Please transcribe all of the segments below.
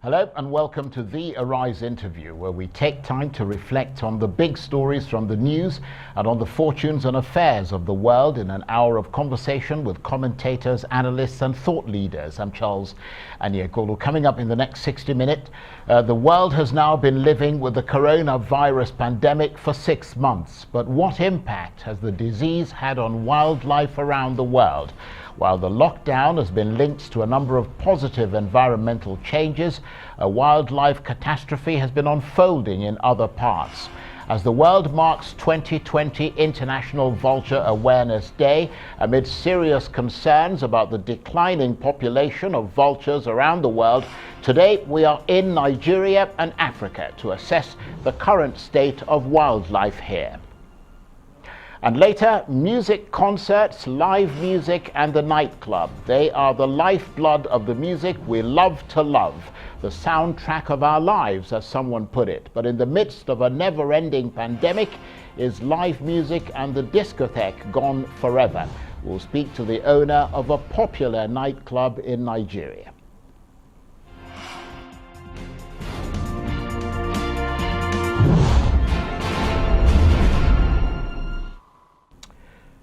Hello and welcome to the Arise interview, where we take time to reflect on the big stories from the news and on the fortunes and affairs of the world in an hour of conversation with commentators, analysts and thought leaders. I'm Charles Anyekolo. Coming up in the next 60 minutes, the world has now been living with the coronavirus pandemic for 6 months. But what impact has the disease had on wildlife around the world? While the lockdown has been linked to a number of positive environmental changes, a wildlife catastrophe has been unfolding in other parts. As the world marks 2020 International Vulture Awareness Day, amid serious concerns about the declining population of vultures around the world, today we are in Nigeria and Africa to assess the current state of wildlife here. And later, music concerts, live music and the nightclub. They are the lifeblood of the music we love to love, the soundtrack of our lives, as someone put it. But in the midst of a never-ending pandemic, is live music and the discotheque gone forever? We'll speak to the owner of a popular nightclub in Nigeria.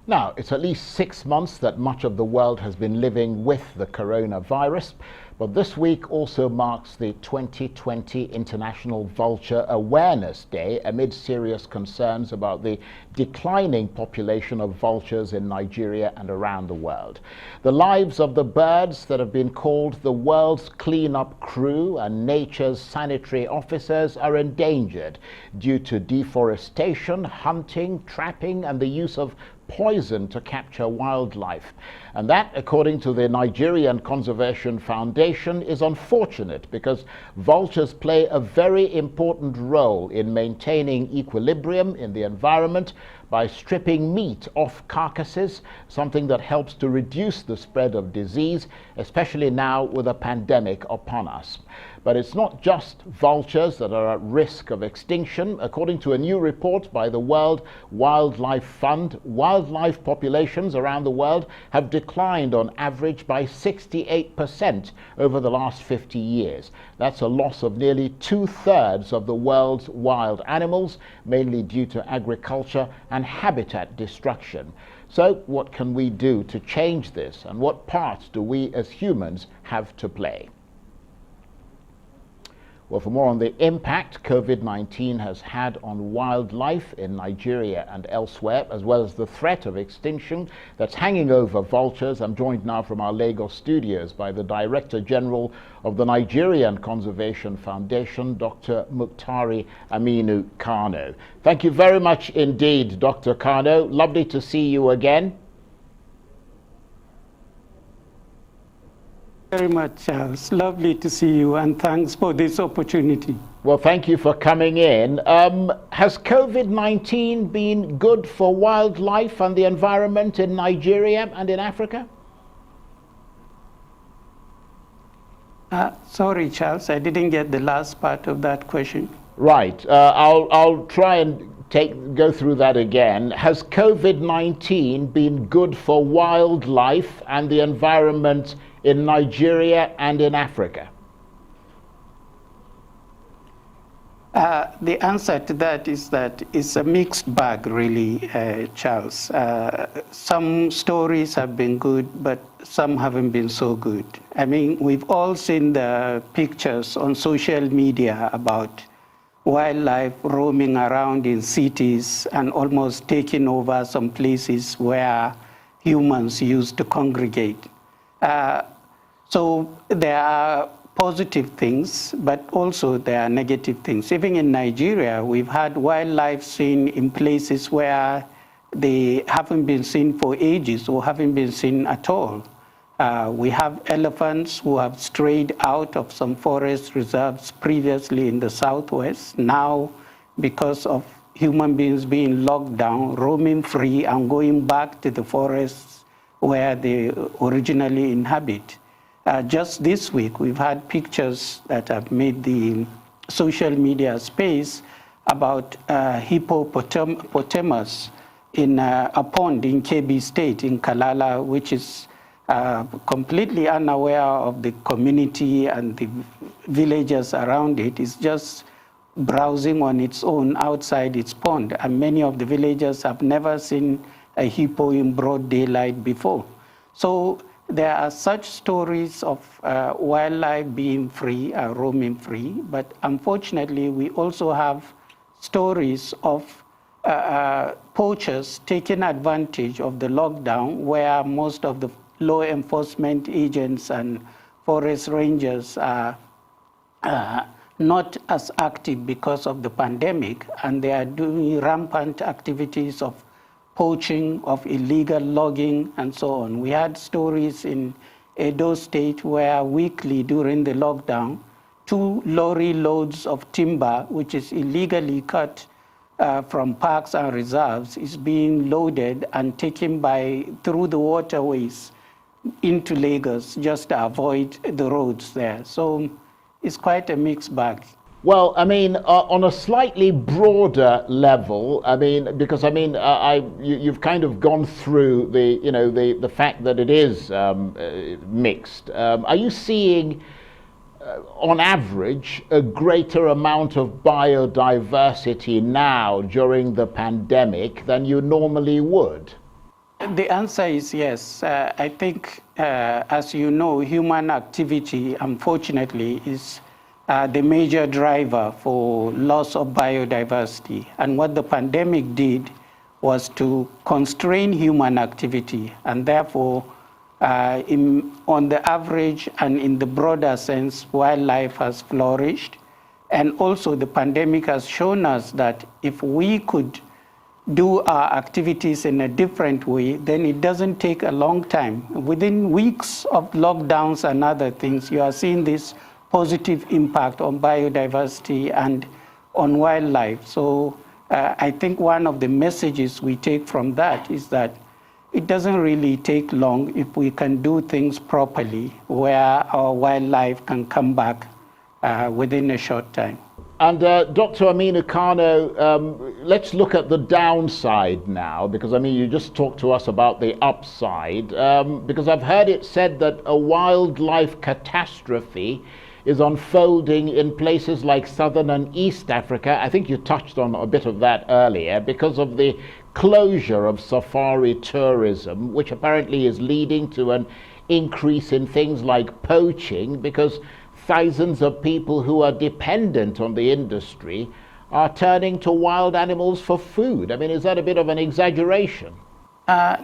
Now, it's at least 6 months that much of the world has been living with the coronavirus, but this week also marks the 2020 International Vulture Awareness Day amid serious concerns about the declining population of vultures in Nigeria and around the world. The lives of the birds that have been called the world's cleanup crew and nature's sanitary officers are endangered due to deforestation, hunting, trapping, and the use of poison to capture wildlife. And that, according to the Nigerian Conservation Foundation, is unfortunate because vultures play a very important role in maintaining equilibrium in the environment by stripping meat off carcasses, something that helps to reduce the spread of disease, especially now with a pandemic upon us. But it's not just vultures that are at risk of extinction. According to a new report by the World Wildlife Fund, wildlife populations around the world have declined on average by 68% over the last 50 years. That's a loss of nearly 2/3 of the world's wild animals, mainly due to agriculture and habitat destruction. So what can we do to change this, and what part do we as humans have to play? Well, for more on the impact COVID-19 has had on wildlife in Nigeria and elsewhere, as well as the threat of extinction that's hanging over vultures, I'm joined now from our Lagos studios by the Director General of the Nigerian Conservation Foundation, Dr. Muhtari Aminu-Kano. Thank you very much indeed, Dr. Kano. Lovely to see you again. Very much, Charles. Lovely to see you, and thanks for this opportunity. Well, thank you for coming in. Has COVID-19 been good for wildlife and the environment in Nigeria and in Africa? Sorry, Charles, I didn't get the last part of that question. Right. I'll try and go through that again. Has COVID-19 been good for wildlife and the environment in Nigeria and in Africa? The answer to that is that it's a mixed bag, really, Charles. Some stories have been good, but some haven't been so good. I mean, we've all seen the pictures on social media about wildlife roaming around in cities and almost taking over some places where humans used to congregate. So there are positive things, but also there are negative things. Even in Nigeria, we've had wildlife seen in places where they haven't been seen for ages or haven't been seen at all. We have elephants who have strayed out of some forest reserves previously in the southwest. Now, because of human beings being locked down, roaming free and going back to the forests where they originally inhabit. Just this week, we've had pictures that have made the social media space about hippopotamus in a pond in Kebbi State in Kalala, which is completely unaware of the community and the villagers around it is just browsing on its own outside its pond. And many of the villagers have never seen a hippo in broad daylight before. So there are such stories of wildlife being free, roaming free, but unfortunately we also have stories of poachers taking advantage of the lockdown, where most of the law enforcement agents and forest rangers are not as active because of the pandemic, and they are doing rampant activities of poaching, of illegal logging, and so on. We had stories in Edo State where weekly during the lockdown, 2 lorry loads of timber, which is illegally cut from parks and reserves, is being loaded and taken through the waterways into Lagos just to avoid the roads there. So it's quite a mixed bag. Well, I mean, on a slightly broader level, I mean, because I mean, you've kind of gone through the fact that it is mixed. Are you seeing, on average, a greater amount of biodiversity now during the pandemic than you normally would? The answer is yes. I think, as you know, human activity, unfortunately, is the major driver for loss of biodiversity. And what the pandemic did was to constrain human activity, and therefore, on the average and in the broader sense, wildlife has flourished. And also the pandemic has shown us that if we could do our activities in a different way, then it doesn't take a long time. Within weeks of lockdowns and other things, you are seeing this positive impact on biodiversity and on wildlife. So I think one of the messages we take from that is that it doesn't really take long if we can do things properly, where our wildlife can come back within a short time. And Dr. Aminu-Kano, let's look at the downside now, because I mean, you just talked to us about the upside, because I've heard it said that a wildlife catastrophe is unfolding in places like Southern and East Africa. I think you touched on a bit of that earlier, because of the closure of safari tourism, which apparently is leading to an increase in things like poaching, because thousands of people who are dependent on the industry are turning to wild animals for food. I mean, is that a bit of an exaggeration?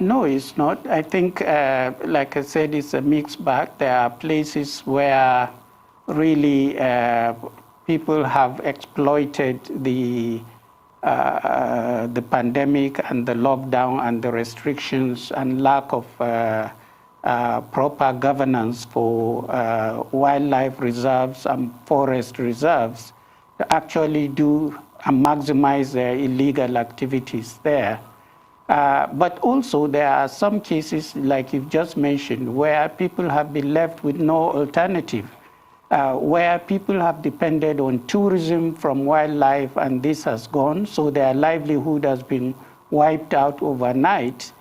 No, it's not. I think, like I said, it's a mixed bag. There are places where really people have exploited the pandemic and the lockdown and the restrictions and lack of proper governance for wildlife reserves and forest reserves to actually do and maximize their illegal activities there. But also there are some cases, like you've just mentioned, where people have been left with no alternative, where people have depended on tourism from wildlife and this has gone, so their livelihood has been wiped out overnight,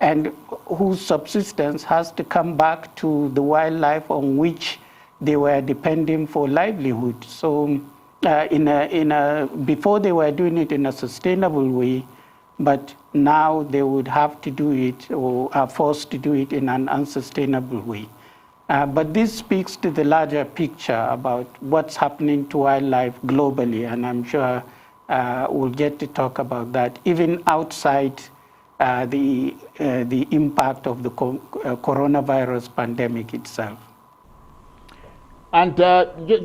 and whose subsistence has to come back to the wildlife on which they were depending for livelihood. So before they were doing it in a sustainable way, but now they would have to do it or are forced to do it in an unsustainable way. But this speaks to the larger picture about what's happening to wildlife globally, and I'm sure we'll get to talk about that, even outside the impact of the coronavirus pandemic itself. And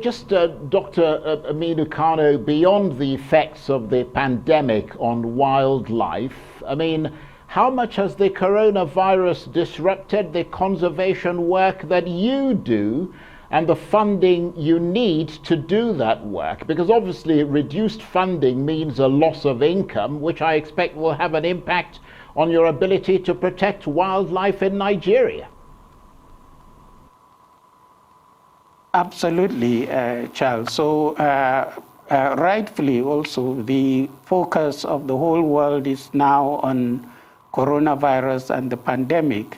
just Dr. Aminu-Kano, beyond the effects of the pandemic on wildlife, I mean, how much has the coronavirus disrupted the conservation work that you do and the funding you need to do that work? Because obviously reduced funding means a loss of income, which I expect will have an impact on your ability to protect wildlife in Nigeria. Absolutely, Charles. So rightfully also, the focus of the whole world is now on coronavirus and the pandemic.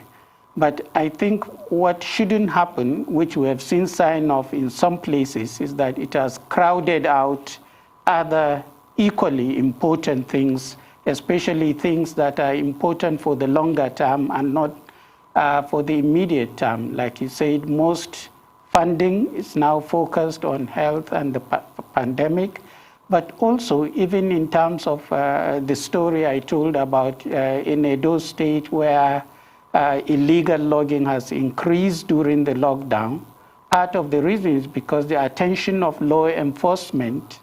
But I think what shouldn't happen, which we have seen sign of in some places, is that it has crowded out other equally important things, especially things that are important for the longer term and not for the immediate term. Like you said, most funding is now focused on health and the pandemic, but also even in terms of the story I told about in Edo State where illegal logging has increased during the lockdown. Part of the reason is because the attention of law enforcement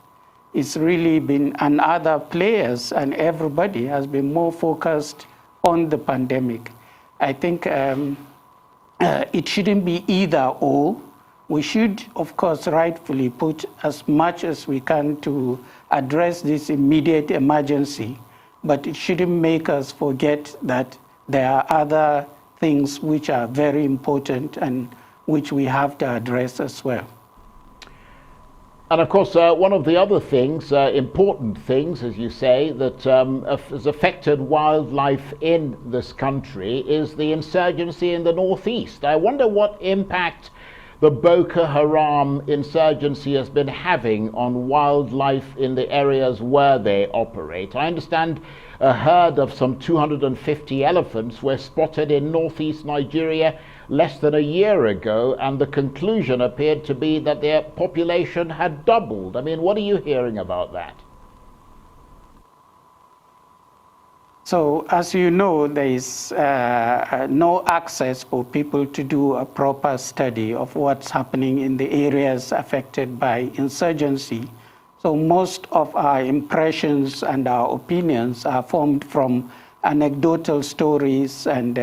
is really been, and other players and everybody has been more focused on the pandemic. I think it shouldn't be either or. We should, of course, rightfully put as much as we can to address this immediate emergency, but it shouldn't make us forget that there are other things which are very important and which we have to address as well. And of course, one of the other things, important things, as you say, that has affected wildlife in this country is the insurgency in the northeast. I wonder what impact the Boko Haram insurgency has been having on wildlife in the areas where they operate. I understand a herd of some 250 elephants were spotted in northeast Nigeria less than a year ago, and the conclusion appeared to be that their population had doubled. I mean, what are you hearing about that? So, as you know, there is no access for people to do a proper study of what's happening in the areas affected by insurgency. So most of our impressions and our opinions are formed from anecdotal stories and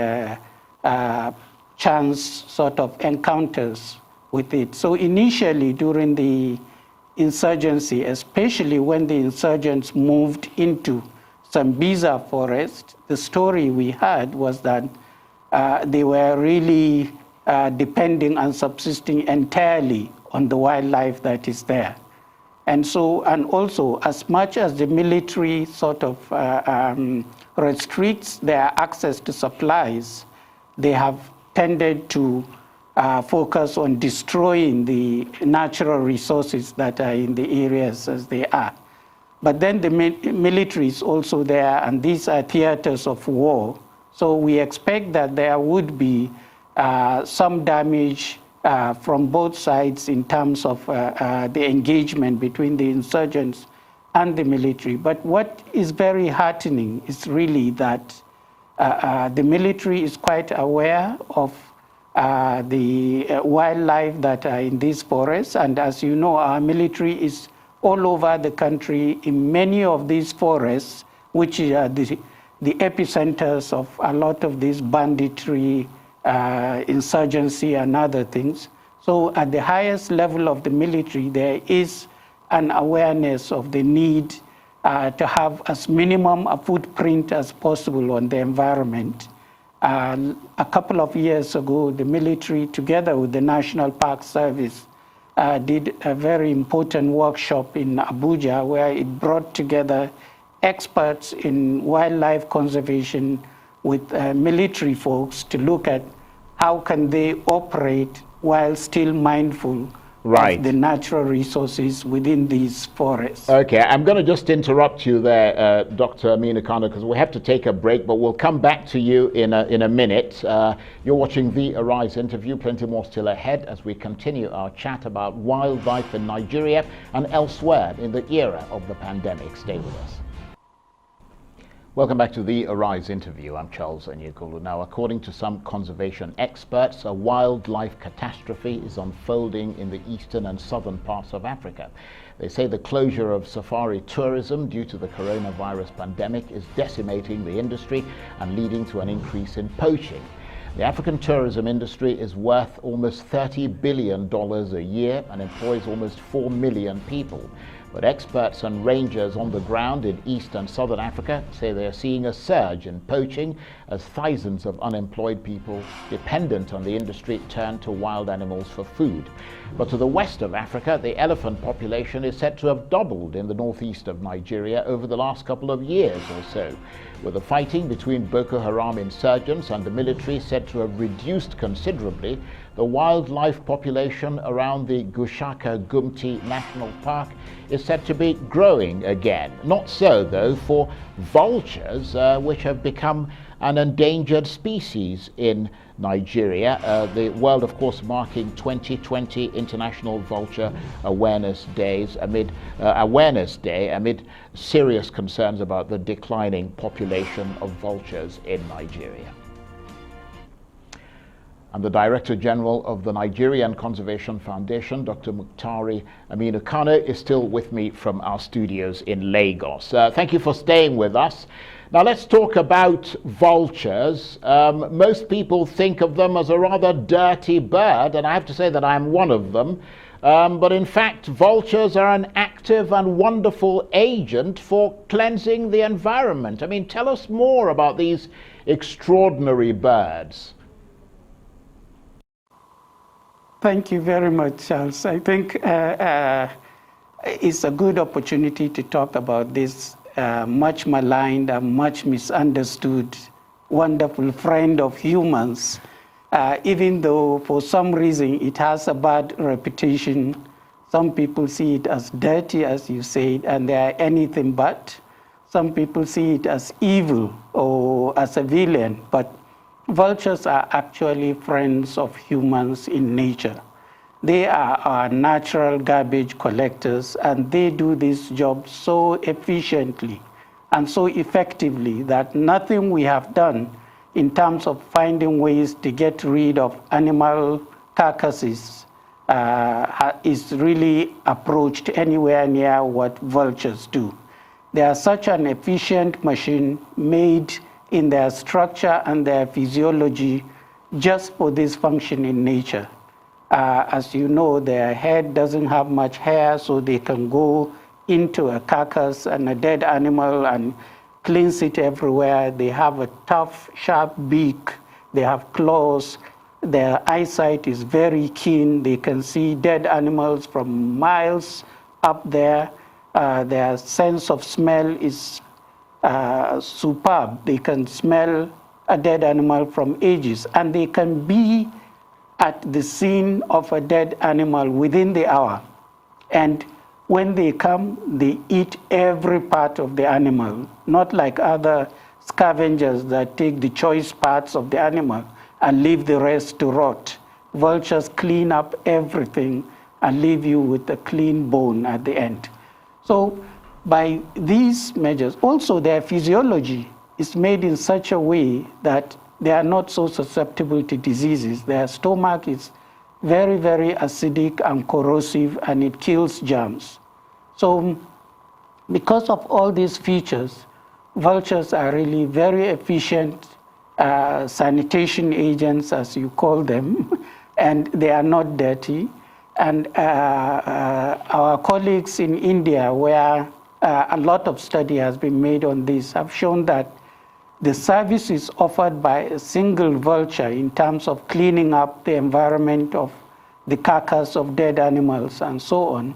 chance sort of encounters with it. So initially during the insurgency, especially when the insurgents moved into Sambisa forest, the story we had was that they were really depending and subsisting entirely on the wildlife that is there. And so, and also, as much as the military sort of restricts their access to supplies, they have tended to focus on destroying the natural resources that are in the areas as they are. But then the military is also there, and these are theaters of war. So we expect that there would be some damage from both sides in terms of the engagement between the insurgents and the military. But what is very heartening is really that the military is quite aware of the wildlife that are in these forests. And as you know, our military is all over the country in many of these forests, which are the epicenters of a lot of this banditry, insurgency and other things. So at the highest level of the military, there is an awareness of the need to have as minimum a footprint as possible on the environment. A couple of years ago, the military, together with the National Park Service, did a very important workshop in Abuja where it brought together experts in wildlife conservation with military folks to look at how can they operate while still mindful of the natural resources within these forests. Okay, I'm going to just interrupt you there, Dr. Aminu-Kano, because we have to take a break, but we'll come back to you in a minute. You're watching the Arise interview. Plenty more still ahead as we continue our chat about wildlife in Nigeria and elsewhere in the era of the pandemic. Stay with us. Welcome back to the Arise interview. I'm Charles Onyekulu. Now, according to some conservation experts, a wildlife catastrophe is unfolding in the eastern and southern parts of Africa. They say the closure of safari tourism due to the coronavirus pandemic is decimating the industry and leading to an increase in poaching. The African tourism industry is worth almost $30 billion a year and employs almost 4 million people. But experts and rangers on the ground in East and Southern Africa say they are seeing a surge in poaching as thousands of unemployed people dependent on the industry turn to wild animals for food. But to the west of Africa, the elephant population is said to have doubled in the northeast of Nigeria over the last couple of years or so, with the fighting between Boko Haram insurgents and the military said to have reduced considerably. The wildlife population around the Gushaka Gumti National Park is said to be growing again. Not so, though, for vultures, which have become an endangered species in Nigeria. The world, of course, marking 2020 International Vulture Awareness Day amid serious concerns about the declining population of vultures in Nigeria. And the Director General of the Nigerian Conservation Foundation, Dr. Muhtari Aminu-Kano, is still with me from our studios in Lagos. Thank you for staying with us. Now let's talk about vultures. Most people think of them as a rather dirty bird, and I have to say that I'm one of them. But in fact, vultures are an active and wonderful agent for cleansing the environment. I mean, tell us more about these extraordinary birds. Thank you very much, Charles. I think it's a good opportunity to talk about this much maligned and much misunderstood wonderful friend of humans, even though for some reason it has a bad reputation. Some people see it as dirty, as you said, and they are anything but. Some people see it as evil or as a villain, but vultures are actually friends of humans in nature. They are our natural garbage collectors, and they do this job so efficiently and so effectively that nothing we have done in terms of finding ways to get rid of animal carcasses is really approached anywhere near what vultures do. They are such an efficient machine made in their structure and their physiology just for this function in nature. As you know, their head doesn't have much hair, so they can go into a carcass and a dead animal and cleanse it everywhere. They have a tough, sharp beak. They have claws. Their eyesight is very keen. They can see dead animals from miles up there. Their sense of smell is superb. They can smell a dead animal from ages, and they can be at the scene of a dead animal within the hour. And when they come, they eat every part of the animal, not like other scavengers that take the choice parts of the animal and leave the rest to rot. Vultures clean up everything and leave you with a clean bone at the end. So by these measures, also their physiology is made in such a way that they are not so susceptible to diseases. Their stomach is very, very acidic and corrosive, and it kills germs. So because of all these features, vultures are really very efficient sanitation agents, as you call them, and they are not dirty. And our colleagues in India, where a lot of study has been made on this, have shown that the services offered by a single vulture in terms of cleaning up the environment of the carcass of dead animals and so on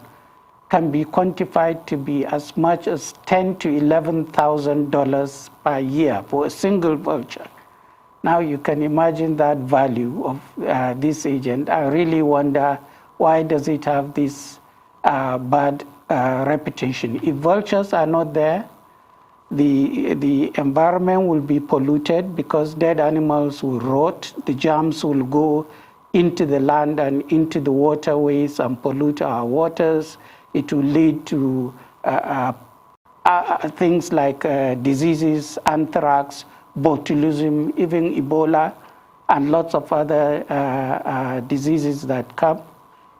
can be quantified to be as much as $10,000 to $11,000 per year for a single vulture. Now you can imagine that value of this agent. I really wonder, why does it have this bad reputation? If vultures are not there, the environment will be polluted because dead animals will rot. The germs will go into the land and into the waterways and pollute our waters. It will lead to things like diseases, anthrax, botulism, even Ebola, and lots of other diseases that come.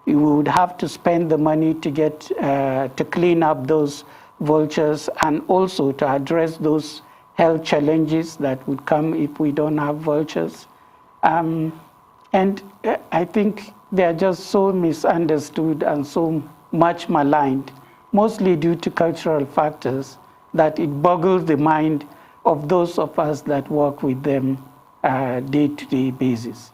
You would have to spend the money to get to clean up those vultures and also to address those health challenges that would come if we don't have vultures. And I think they are just so misunderstood and so much maligned. mostly due to cultural factors, that it boggles the mind of those of us that work with them day-to-day basis.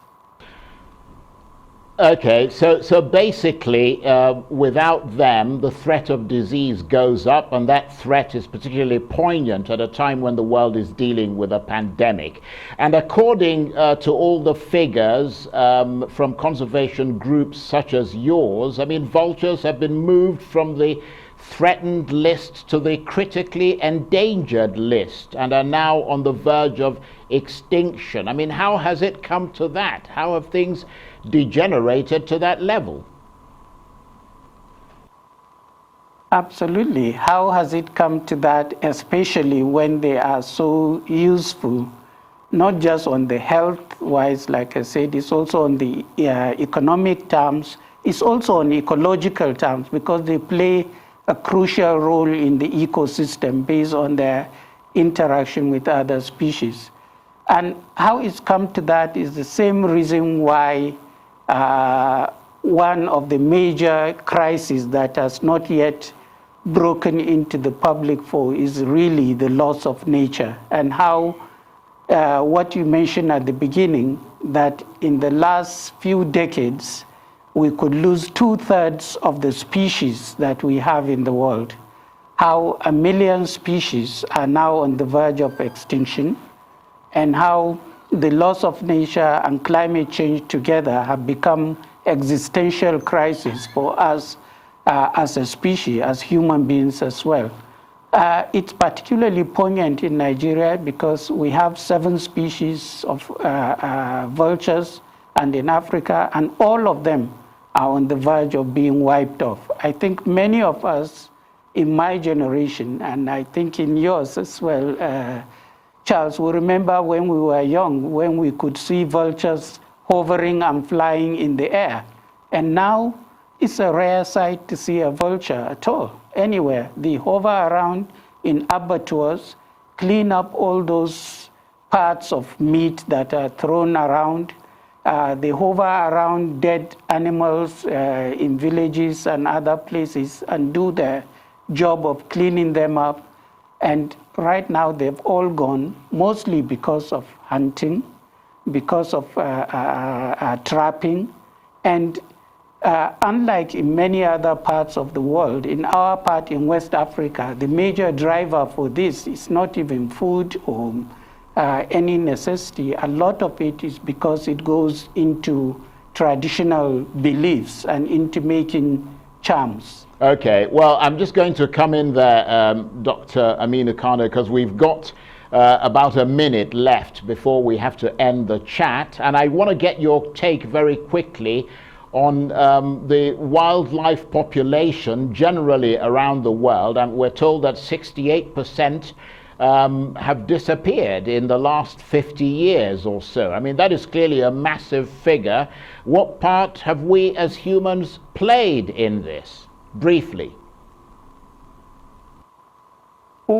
Okay, so basically, without them, the threat of disease goes up, and that threat is particularly poignant at a time when the world is dealing with a pandemic. And according to all the figures from conservation groups such as yours, I mean, vultures have been moved from the threatened list to the critically endangered list and are now on the verge of extinction. I mean, how has it come to that? How have things degenerated to that level? Absolutely. How has it come to that, especially when they are so useful, not just on the health-wise, like I said, it's also on the economic terms, it's also on ecological terms, because they play a crucial role in the ecosystem based on their interaction with other species. And how it's come to that is the same reason why one of the major crises that has not yet broken into the public fold is really the loss of nature, and how what you mentioned at the beginning, that in the last few decades, we could lose 2/3 of the species that we have in the world, how 1 million species are now on the verge of extinction, and how the loss of nature and climate change together have become existential crises for us as a species, as human beings as well. It's particularly poignant in Nigeria because we have 7 species of vultures, and in Africa, and all of them are on the verge of being wiped off. I think many of us in my generation, and I think in yours as well, Charles, will remember when we were young, when we could see vultures hovering and flying in the air. And now it's a rare sight to see a vulture at all, anywhere. They hover around in abattoirs, clean up all those parts of meat that are thrown around. They hover around dead animals in villages and other places and do their job of cleaning them up. And right now they've all gone, mostly because of hunting, because of trapping. And unlike in many other parts of the world, in our part in West Africa, the major driver for this is not even food or any necessity. A lot of it is because it goes into traditional beliefs and into making charms. Okay, well, I'm just going to come in there, Dr. Aminu-Kano, because we've got about a minute left before we have to end the chat. And I want to get your take very quickly on the wildlife population generally around the world. And we're told that 68% have disappeared in the last 50 years or so. I mean, that is clearly a massive figure. What part have we as humans played in this? Briefly.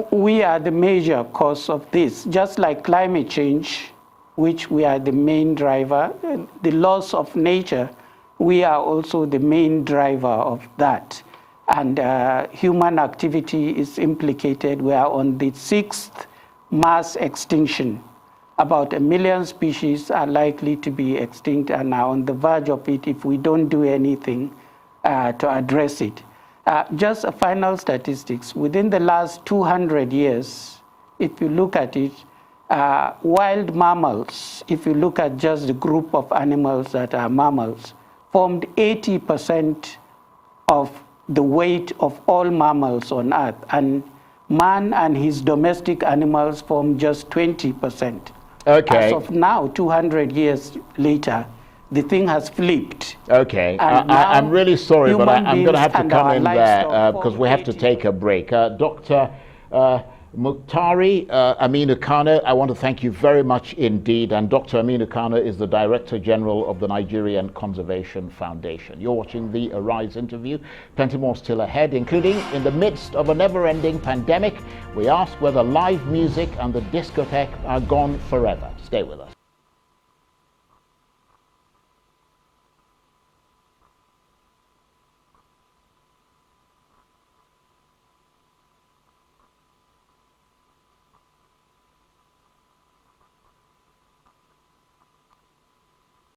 We are the major cause of this, just like climate change, which we are the main driver. The loss of nature, we are also the main driver of that. And human activity is implicated. We are on the 6th mass extinction. About 1 million species are likely to be extinct and are on the verge of it if we don't do anything to address it. Just a final statistics, within the last 200 years, if you look at it, wild mammals, if you look at just the group of animals that are mammals, formed 80% of the weight of all mammals on Earth, and man and his domestic animals form just 20%. Okay. As of now, 200 years later, the thing has flipped. Okay, I'm really sorry, but I'm going to have to come in there because we have to take a break. Dr. Muhtari, Aminu-Kano, I want to thank you very much indeed. And Dr. Aminu-Kano is the Director General of the Nigerian Conservation Foundation. You're watching the Arise interview. Plenty more still ahead, including in the midst of a never-ending pandemic. We ask whether live music and the discotheque are gone forever. Stay with us.